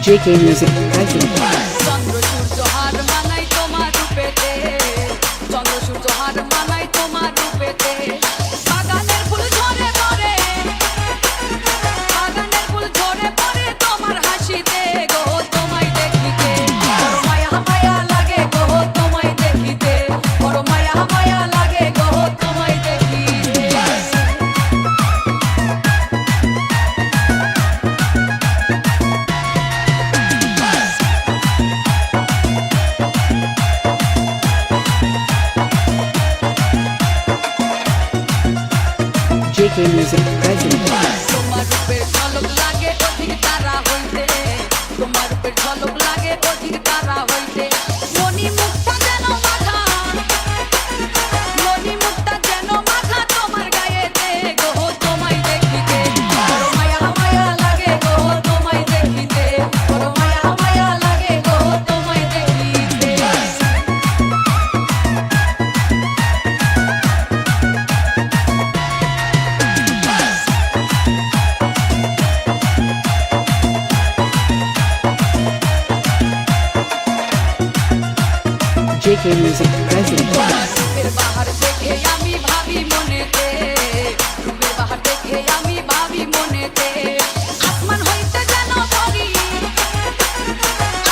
JK Music present. চন্দ্র সূর্য হার মানাই তোমার রূপেতে, চন্দ্র সূর্য হার মানাই তোমার রূপেতে। বাগানের ফুল ঝরে পড়ে, বাগানের ফুল ঝরে পড়ে তোমার হাসিতে গো, তোমায় দেখিতে বড় মায়া মায়া লাগে গো, তোমায় দেখিতে বড় মায়া মায়া লাগে গো, তোমায় দেখিতে। JK Music present. তোমার রূপের ঝলক লাগে অধিক তারা হইতে, তোমার রূপের ঝলক লাগে অধিক তারা হইতে। মণি মুক্তা যেন মাথা, মণি মুক্তা যেন মাথা তোমার গায়েতে গো, তোমায় দেখিতে বড় মায়া মায়া লাগে গো, তোমায় দেখিতে বড় মায়া মায়া লাগে গো, তোমায় দেখিতে। JK Music present. রূপের বাহার দেখে আমি ভাবি মনেতে, রূপের বাহার দেখে আমি ভাবি মনেতে। আসমান হইতে যেন পরি,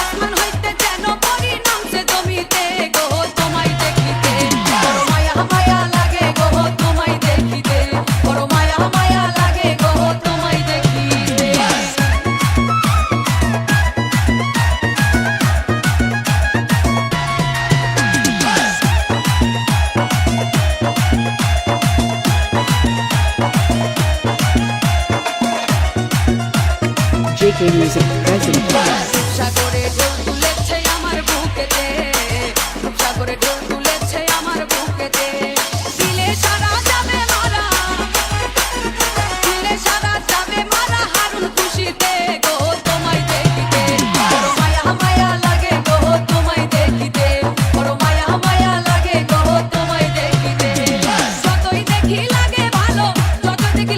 আসমান হইতে যেন পরি নামছে জমিতে গো, তোমায় দেখিতে বড় মায়া মায়া লাগে গো, তোমায় দেখিতে বড় মায়া মায়া লাগে গো, তোমায় দেখিতে। JK Music present. সাগরে ঢেউ তুলেছে আমার বুকেতে, সাগরে ঢেউ তুলেছে আমার বুকেতে। দিলে সারা যাবে মারা, দিলে সারা যাবে মারা হারুন খুশিতে গো, তোমায় দেখিতে বড় মায়া মায়া লাগে গো, তোমায় দেখিতে বড় মায়া মায়া লাগে গো, তোমায় দেখিতে। যতই দেখি লাগে ভালো, যত দেখি